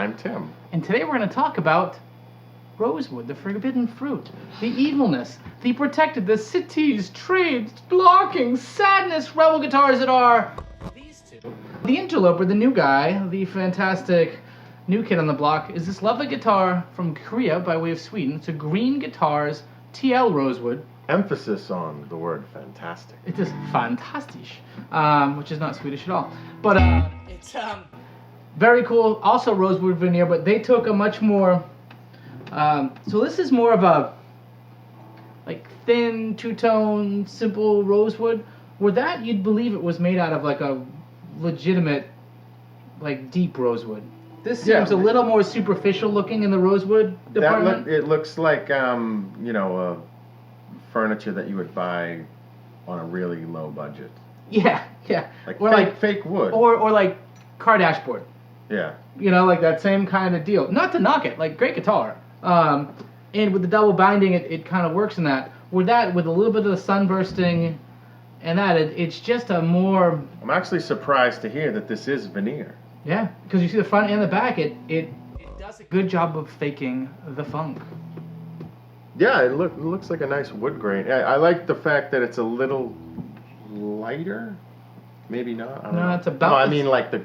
I'm Tim. And today we're going to talk about Rosewood, the forbidden fruit, the evilness, the protected, the cities, trades, blocking, sadness, rebel guitars that are these two. The interloper, the new guy, the fantastic new kid on the block, is this lovely guitar from Korea by way of Sweden. It's a Green Guitars TL Rosewood. Emphasis on the word fantastic. It is fantastisch, which is not Swedish at all. But it's very cool. Also Rosewood veneer, but they took a much more... so this is more of a like thin, two-tone, simple rosewood. Where that you'd believe it was made out of like a legitimate, like deep rosewood. This seems a little more superficial looking in the rosewood department. It looks like furniture that you would buy on a really low budget. Yeah. Like or fake wood. Or like car dashboard. Yeah. You know, like that same kind of deal. Not to knock it, like great guitar. And with the double binding, it kind of works in that. With a little bit of the sun bursting and that, it's just a more... I'm actually surprised to hear that this is veneer. Yeah, because you see the front and the back, it does a good job of faking the funk. Yeah, it looks like a nice wood grain. I like the fact that it's a little lighter. Maybe not. I don't know. It's about... No, I mean like the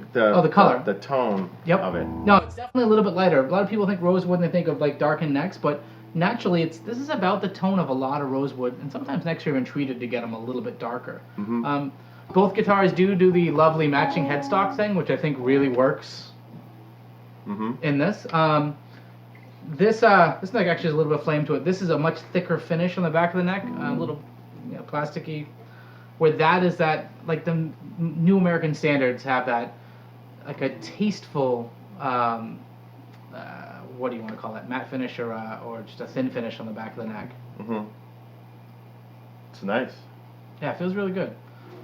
color. The tone of it. No, it's definitely a little bit lighter. A lot of people think rosewood and they think of like darkened necks, but naturally this is about the tone of a lot of rosewood, and sometimes necks are even treated to get them a little bit darker. Mm-hmm. Both guitars do the lovely matching headstock thing, which I think really works in this. This neck actually has a little bit of flame to it. This is a much thicker finish on the back of the neck, a little plasticky. Where that is that, like the new American standards have that, like a tasteful, what do you want to call that, matte finish or just a thin finish on the back of the neck. Mm-hmm. It's nice. Yeah, it feels really good.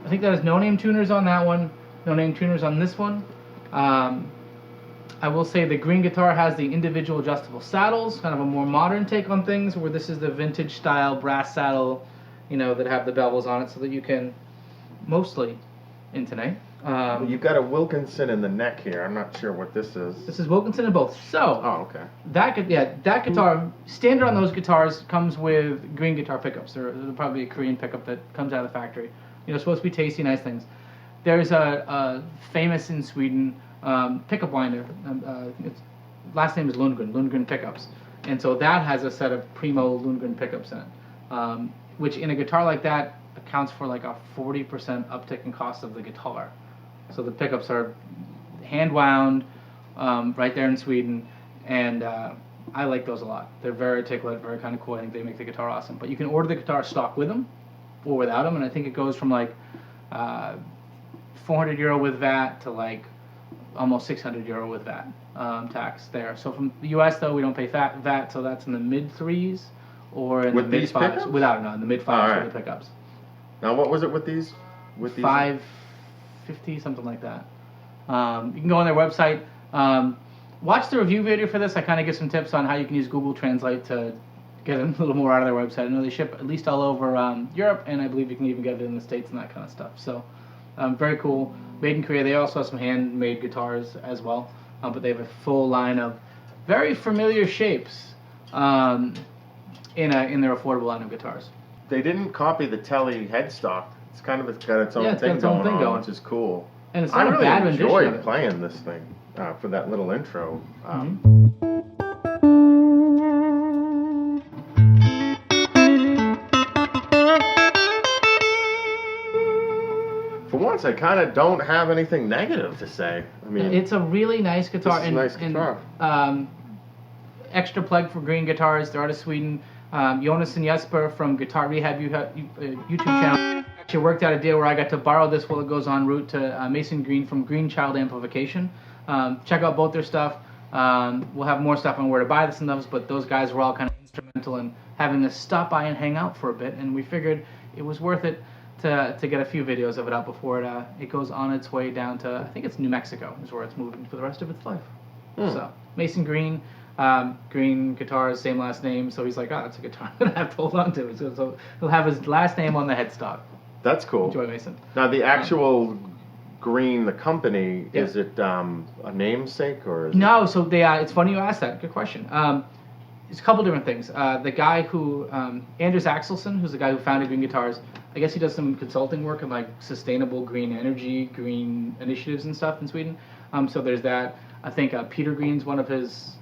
I think that has no name tuners on that one, no name tuners on this one. I will say the Green Guitar has the individual adjustable saddles, kind of a more modern take on things, where this is the vintage style brass saddle, that have the bevels on it, so that you can mostly intonate. You've got a Wilkinson in the neck here. I'm not sure what this is. This is Wilkinson in both. So, okay. That guitar, standard on those guitars, comes with Green Guitar pickups. There's probably a Korean pickup that comes out of the factory. Supposed to be tasty, nice things. There's a famous in Sweden pickup winder. Its last name is Lundgren Pickups. And so that has a set of primo Lundgren pickups in it. Which in a guitar like that accounts for like a 40% uptick in cost of the guitar. So the pickups are hand wound right there in Sweden, and I like those a lot. They're very articulate, very kind of cool. I think they make the guitar awesome. But you can order the guitar stock with them or without them, and I think it goes from like €400 with VAT to like almost €600 with VAT tax there. So from the US though, we don't pay VAT, so that's in the mid threes. Or in with the mid fives, without in the mid fives for the pickups. Now, what was it with these? $550, something like that. You can go on their website. Watch the review video for this. I kind of give some tips on how you can use Google Translate to get a little more out of their website. I know they ship at least all over Europe, and I believe you can even get it in the States and that kind of stuff. So, very cool. Made in Korea. They also have some handmade guitars as well, but they have a full line of very familiar shapes. In their affordable line of guitars. They didn't copy the Tele headstock. It's got its own thing going on, which is cool. And it's not a bad rendition of it. I really enjoyed playing this thing for that little intro. For once, I kind of don't have anything negative to say. I mean, it's a really nice guitar. It's a nice guitar. Extra plug for Green Guitars. They're out of Sweden. Jonas and Jesper from Guitar Rehab YouTube channel actually worked out a deal where I got to borrow this while it goes en route to Mason Green from Green Child Amplification. Check out both their stuff. We'll have more stuff on where to buy this and stuff, but those guys were all kind of instrumental in having us stop by and hang out for a bit, and we figured it was worth it to get a few videos of it out before it goes on its way down to, I think it's New Mexico is where it's moving for the rest of its life. So Mason Green. Green Guitars, same last name, so he's like, that's a guitar I'm going to have to hold on to. So he'll have his last name on the headstock. That's cool. Enjoy, Mason. Now, the actual Green, the company, Yeah. is it a namesake or is No, so they. It's funny you asked that. Good question. It's a couple different things. The guy who, Anders Axelsson, who's the guy who founded Green Guitars, I guess he does some consulting work in like sustainable green energy, green initiatives and stuff in Sweden. So there's that. I think Peter Green's one of his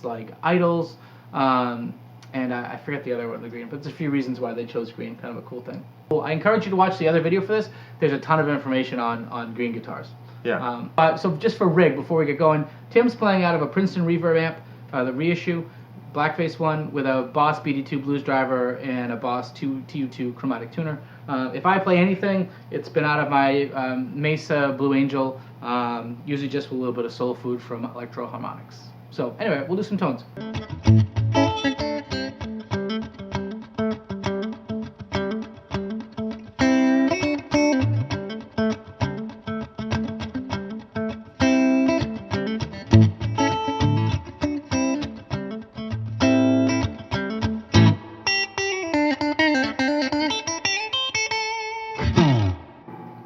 like idols, and I forget the other one, the green. But there's a few reasons why they chose green. Kind of a cool thing. Well, I encourage you to watch the other video for this. There's a ton of information on green guitars. Yeah. So just for rig, before we get going, Tim's playing out of a Princeton Reverb amp, the reissue. Blackface one with a Boss BD2 Blues driver and a Boss TU2 chromatic tuner. If I play anything, it's been out of my Mesa Blue Angel, usually just with a little bit of soul food from Electro Harmonics. So anyway, we'll do some tones.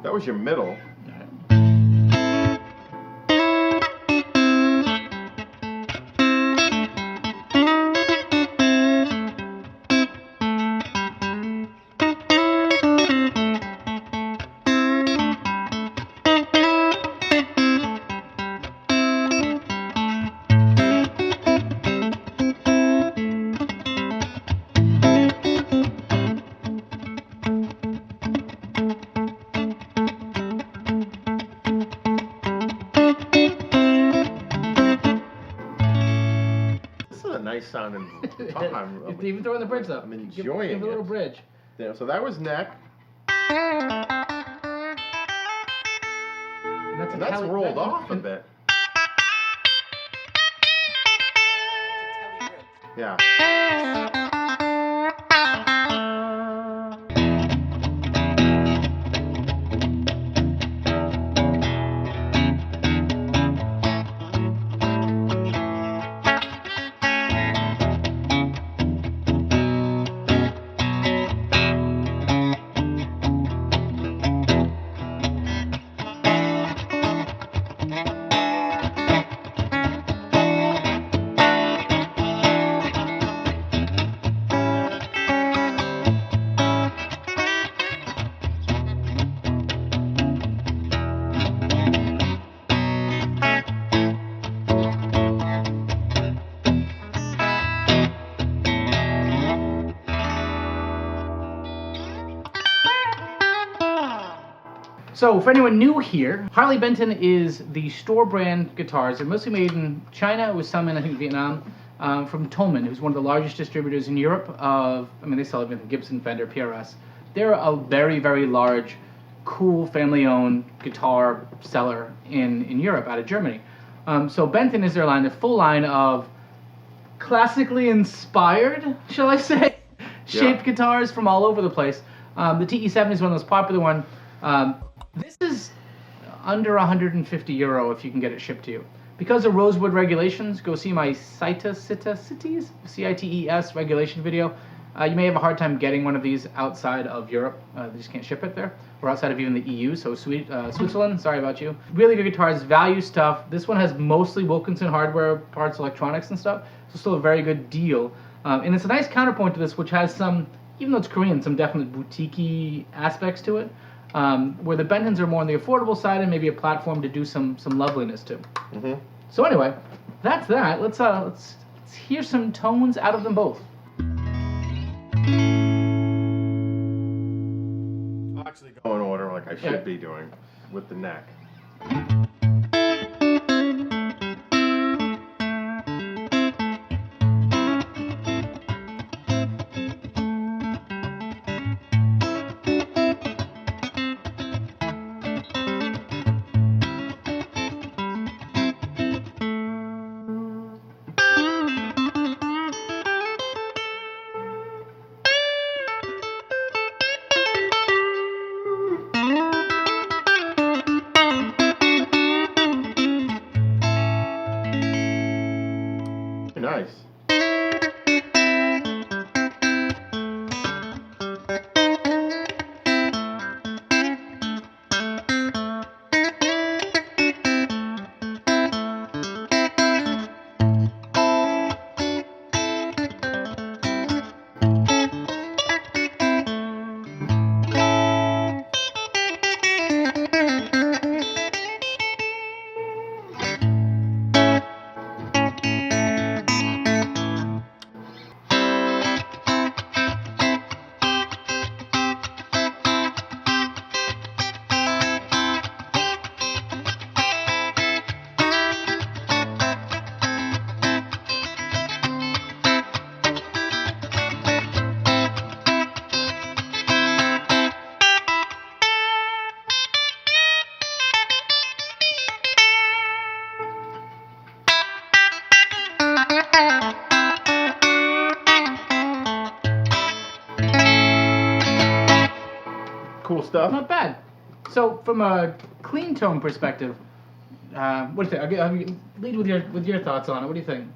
That was your middle. Nice sounding guitar. You even throw in the bridge though. I'm enjoying give a little it. bridge. Yeah, so that was neck. And that's rolled off a bit. Yeah. So, for anyone new here, Harley Benton is the store brand guitars. They're mostly made in China, with some in, I think, Vietnam, from Thomann, who's one of the largest distributors in Europe of, they sell everything, Gibson, Fender, PRS. They're a very, very large, cool, family-owned guitar seller in Europe, out of Germany. So Benton is their line, a full line of classically inspired, shall I say, shaped guitars from all over the place. The TE-70 is one of those popular ones. This is under €150 if you can get it shipped to you. Because of Rosewood regulations, go see my CITES regulation video. You may have a hard time getting one of these outside of Europe. They just can't ship it there. Or outside of even the EU, so Switzerland, sorry about you. Really good guitars, value stuff. This one has mostly Wilkinson hardware parts, electronics and stuff, so still a very good deal. And it's a nice counterpoint to this, which has some, even though it's Korean, some definite boutique-y aspects to it. Where the Bentons are more on the affordable side and maybe a platform to do some loveliness to. Mm-hmm. So anyway, that's that. Let's hear some tones out of them both. I'll actually go in order like I should be doing with the neck. Nice. stuff. Not bad. So from a clean tone perspective, what do you think? I'll lead with your thoughts on it. What do you think?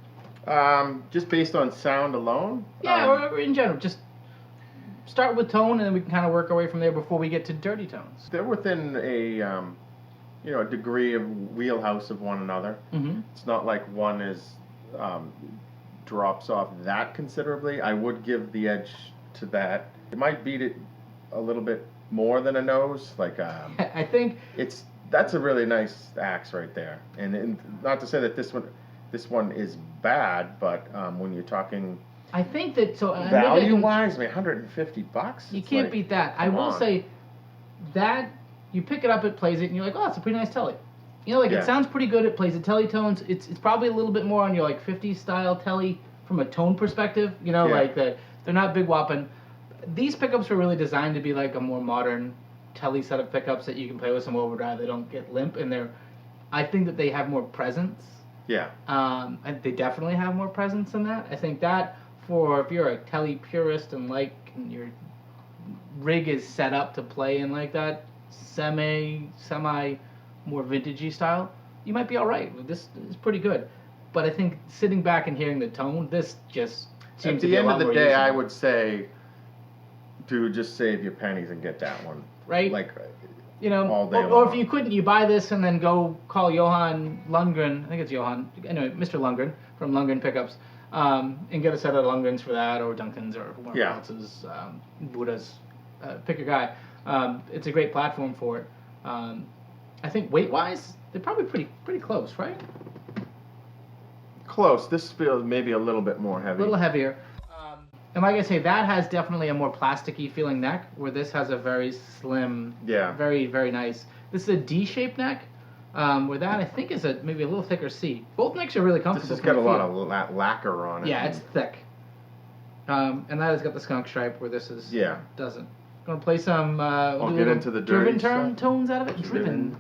Just based on sound alone. Yeah, or in general, just start with tone, and then we can kind of work our way from there before we get to dirty tones. They're within a a degree of wheelhouse of one another. Mm-hmm. It's not like one is drops off that considerably. I would give the edge to that. It might beat it a little bit more than a nose. Like I think that's a really nice axe right there. And not to say that this one is bad, but when you're talking I think that value-wise, $150. You can't beat that. I will say that you pick it up, it plays it, and you're like, oh, it's a pretty nice telly. You know, like it sounds pretty good. It plays the telly tones. It's probably a little bit more on your like 50s style telly from a tone perspective. You know, like they're not big whopping. These pickups were really designed to be like a more modern telly set of pickups that you can play with some overdrive. They don't get limp, and I think that they have more presence. Yeah. And they definitely have more presence than that. I think that if you're a telly purist and your rig is set up to play in like that semi more vintagey style, you might be all right. This is pretty good. But I think sitting back and hearing the tone, this just seems to be a lot more At the end of the day, usable. I would say, dude, just save your pennies and get that one. Right? Like, all day long. Or if you couldn't, you buy this and then go call Johan Lundgren. I think it's Johan. Anyway, Mr. Lundgren from Lundgren Pickups, and get a set of Lundgrens for that, or Duncan's, or whoever else's, Buddha's. Pick your guy. It's a great platform for it. I think weight-wise, they're probably pretty close, right? Close. This feels maybe a little bit more heavy. A little heavier. And like I say, that has definitely a more plasticky feeling neck, where this has a very slim, very, very nice. This is a D-shaped neck, where that I think is maybe a little thicker C. Both necks are really comfortable. This has got a lot of lacquer on it. Yeah, it's thick. And that has got the skunk stripe, where this doesn't. Gonna play some. I'll get into the dirty driven tones out of it. Driven.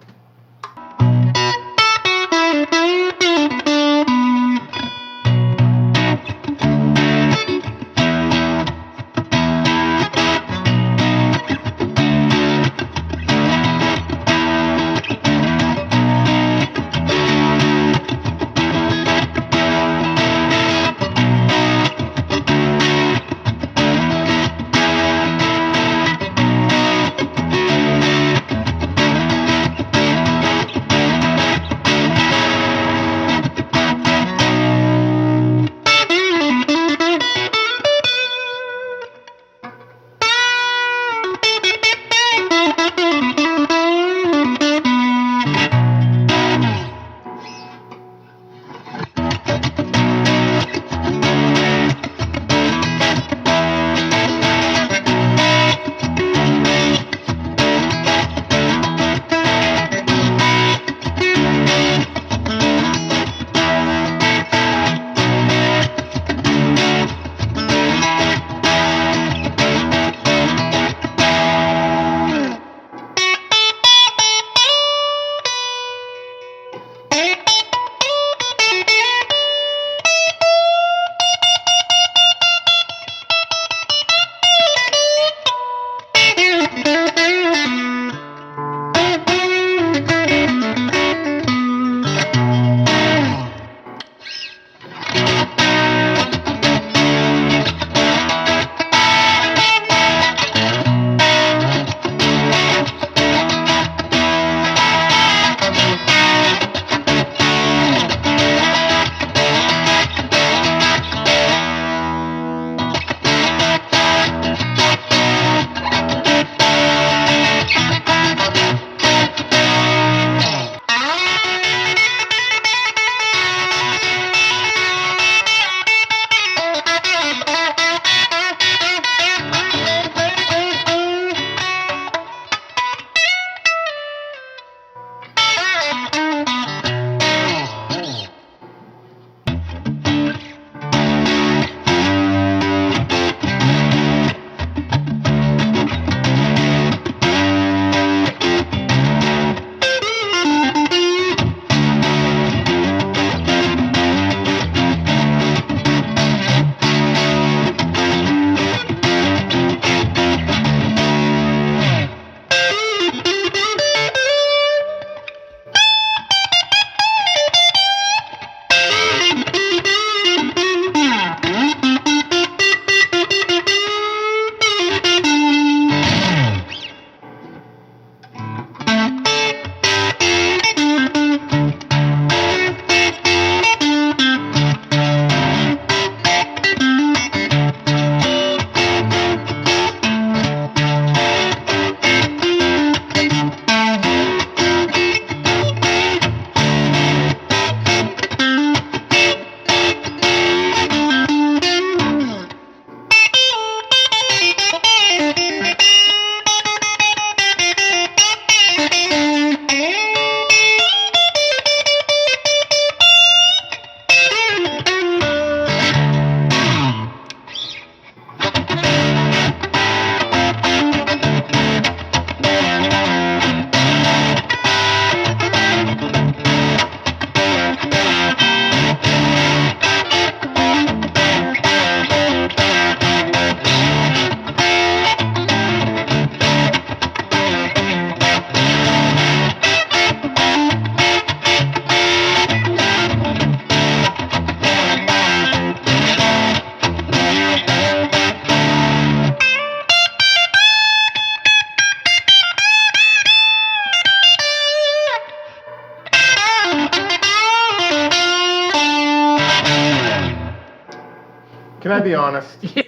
Can I be honest? Yeah.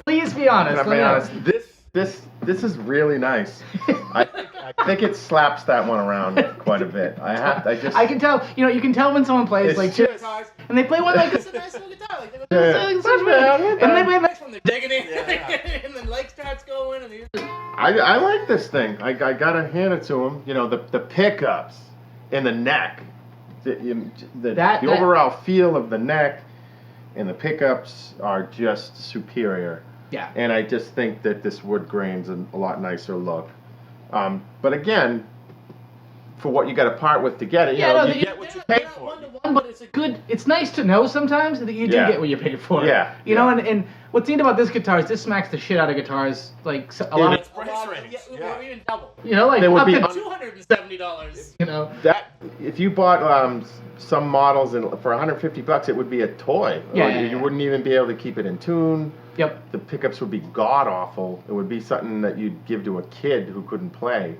Please be honest. Can I be honest? This is really nice. I think it slaps that one around quite a bit. I can tell. You can tell when someone plays It's like two just- guitars, and they play one like this is a nice little guitar, like Yeah. and then they play the next one, they're digging in, and the leg starts going, and I like this thing. I gotta hand it to him. The pickups and the neck, the overall feel of the neck and the pickups are just superior. yeah. And I just think that this wood grain's a lot nicer look. But again, for what you got to part with to get it, you get what you pay for. One-to-one, but it's nice to know sometimes that you do get what you paid for. Yeah. You know, and what's neat about this guitar is this smacks the shit out of guitars, like a lot of price range. Yeah, even double. Like They would up be to $270. That if you bought some models for $150, it would be a toy. Yeah, You wouldn't even be able to keep it in tune. Yep. The pickups would be god awful. It would be something that you'd give to a kid who couldn't play.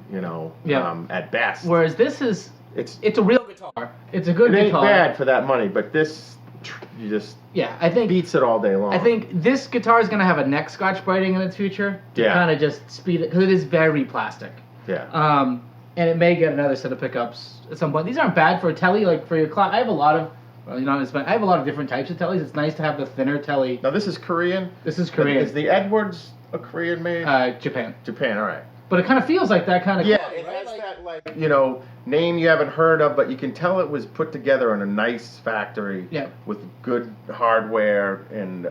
At best. Whereas this is it's a real guitar. It's a good It ain't guitar. bad for that money, but this you just I think beats it all day long. I think this guitar is gonna have a neck scotch braiding in its future to kind of just speed it because it is very plastic. Yeah. And it may get another set of pickups at some point. These aren't bad for a telly, like for your class. I have a lot of I have a lot of different types of tellies. It's nice to have the thinner telly. Now this is Korean. This is Korean. Is the Edwards a Korean made? Japan. Japan. All right. But it kind of feels like that kind of. Yeah, quality, it right? has that name you haven't heard of, but you can tell it was put together in a nice factory. Yeah. With good hardware, and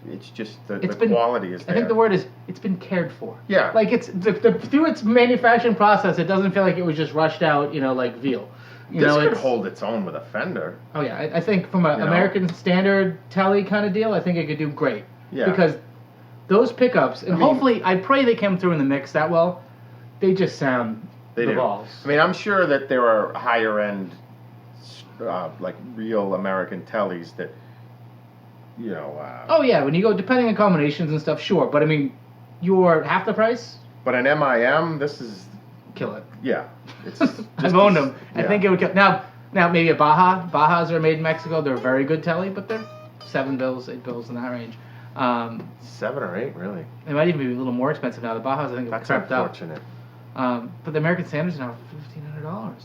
it's just the quality is there. I think the word is it's been cared for. Yeah. Like it's through its manufacturing process, it doesn't feel like it was just rushed out, like veal. This could hold its own with a Fender. Oh yeah, I think from an American standard telly kind of deal, I think it could do great. Yeah. Because those pickups, and hopefully, I pray they came through in the mix that well. They just sound the balls. I mean, I'm sure that there are higher end, like real American tellies that, oh yeah, when you go depending on combinations and stuff, sure. But I mean, you're half the price. But an MIM, this is kill it. Yeah, it's just I've owned them. Yeah. I think it would kill. Now maybe a Baja. Bajas are made in Mexico. They're a very good telly, but they're $7, $8 in that range. 7 or 8, really. They might even be a little more expensive now. The Bajas, I think, that's crept up. Unfortunate. But the American standards are now $1,500.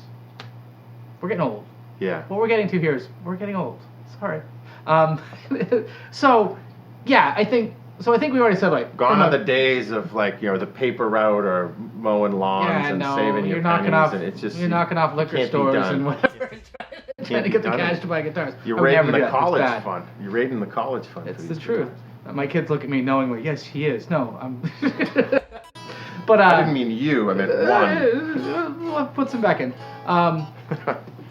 We're getting old. Yeah. What we're getting to here is we're getting old. Sorry. So, yeah, I think we already said gone are the days of the paper route or mowing lawns and saving your pennies. And it's just you're knocking off liquor stores and whatever. Trying to get the cash to buy guitars. You're raiding the college fund. You're raiding the college fund. It's the truth. My kids look at me knowingly. Yes, he is. No, I'm. But I didn't mean you. I meant one. Put some back in.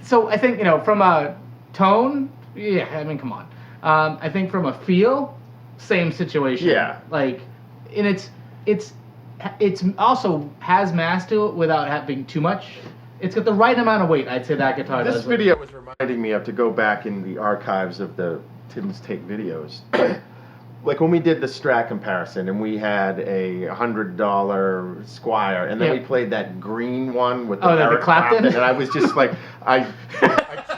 So I think from a tone, yeah. I mean, come on. I think from a feel, same situation. Yeah. And it's also has mass to it without having too much. It's got the right amount of weight. I'd say that guitar does. This video was reminding me of to go back in the archives of the Tim's Take videos. Like when we did the Strat comparison, and we had a $100 Squire, and then we played that green one with the Eric Clapton, and I was just like, I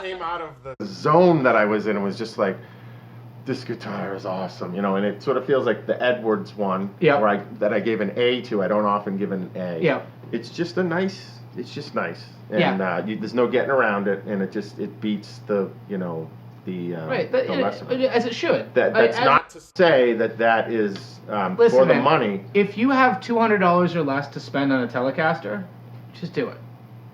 came out of the zone that I was in, and was just like, this guitar is awesome, and it sort of feels like the Edwards one, that I gave an A to. I don't often give an A. Yeah. It's just nice, and there's no getting around it, and it beats the as it should. That's not to say that is for the money. If you have $200 or less to spend on a Telecaster, just do it.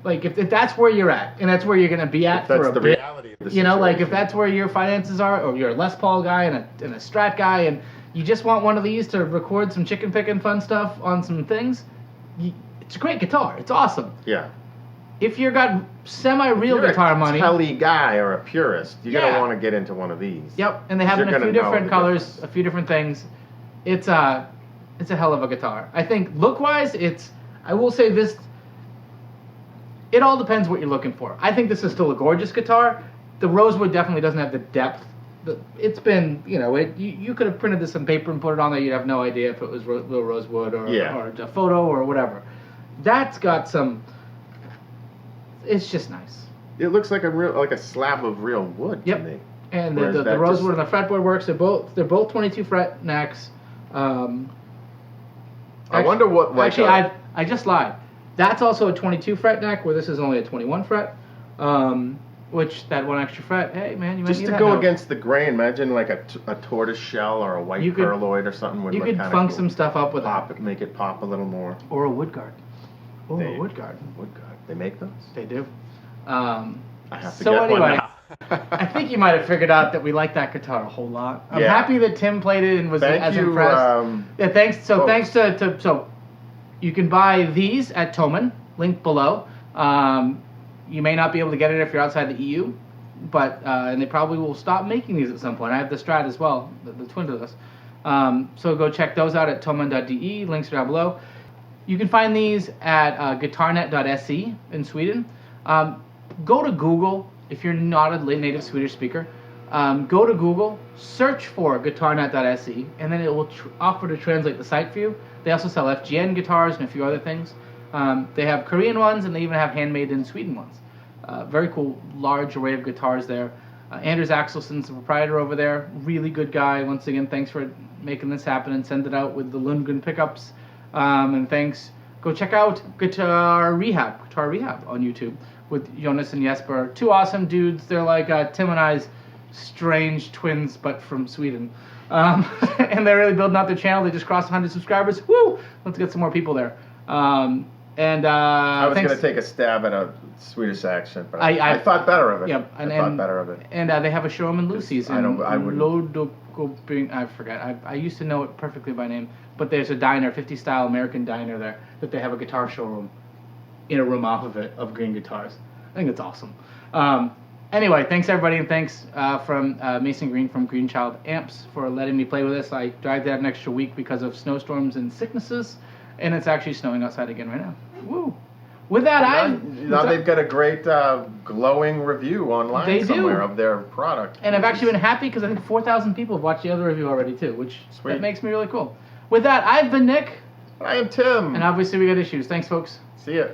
If that's where you're at, and that's where you're going to be at for a bit. That's the reality of the situation. If that's where your finances are, or you're a Les Paul guy and a Strat guy, and you just want one of these to record some chicken picking fun stuff on some things, it's a great guitar. It's awesome. Yeah. If you've got semi-real guitar money, if you're a telly guy or a purist, you're going to want to get into one of these. Yep, and they have in a few different colors, a few different things. It's a hell of a guitar. I think look-wise, I will say this, it all depends what you're looking for. I think this is still a gorgeous guitar. The Rosewood definitely doesn't have the depth. It's been, you could have printed this on paper and put it on there. You'd have no idea if it was real Rosewood or a photo or whatever. That's got some. It's just nice. It looks like a slab of real wood to me. And Whereas the that Rosewood and the fretboard works. They're both 22 fret necks. I wonder what like actually I just lied. That's also a 22 fret neck where this is only a 21 fret. Which that one extra fret, hey man, you might just need to that go note. against the grain. Imagine like a tortoise shell or a white perloid or something. Would you look could kinda funk cool. some stuff up with Pop that. it, make it pop a little more. Or a wood guard. Or a wood guard. Wood guard. They make those. They do. I have to So get anyway, one now. I think you might have figured out that we like that guitar a whole lot. I'm Yeah. happy that Tim played it and was Thank as you, impressed. Yeah, thanks. So folks. thanks to so you can buy these at Thomann, link below. You may not be able to get it if you're outside the EU, but and they probably will stop making these at some point. I have the Strat as well, the twin to this. So go check those out at thomann.de. Links are down below. You can find these at guitarnet.se in Sweden. Go to Google if you're not a native Swedish speaker. Go to Google, search for guitarnet.se, and then it will offer to translate the site for you. They also sell FGN guitars and a few other things. They have Korean ones, and they even have handmade in Sweden ones. Very cool, large array of guitars there. Anders Axelson's the proprietor over there. Really good guy. Once again, thanks for making this happen and send it out with the Lundgren pickups. And thanks. Go check out Guitar Rehab on YouTube with Jonas and Jesper. Two awesome dudes. They're like Tim and I's strange twins, but from Sweden. And they're really building out their channel. They just crossed 100 subscribers. Woo! Let's get some more people there. I was going to take a stab at a Swedish accent, but I thought better of it. Yep, I thought better of it. And they have a showroom in Lucy's I wouldn't. Lodokoping. I forget. I used to know it perfectly by name, but there's a diner, 50 style American diner there, that they have a guitar showroom in a room off of it of green guitars. I think it's awesome. Anyway, thanks everybody, and thanks from Mason Green from Greenchild Amps for letting me play with this. I dragged out an extra week because of snowstorms and sicknesses, and it's actually snowing outside again right now. Woo! With that, now they've got a great glowing review online somewhere of their product. And I've actually been happy because I think 4,000 people have watched the other review already too, which that makes me really cool. With that, I've been Nick. I am Tim. And obviously we got issues. Thanks, folks. See ya.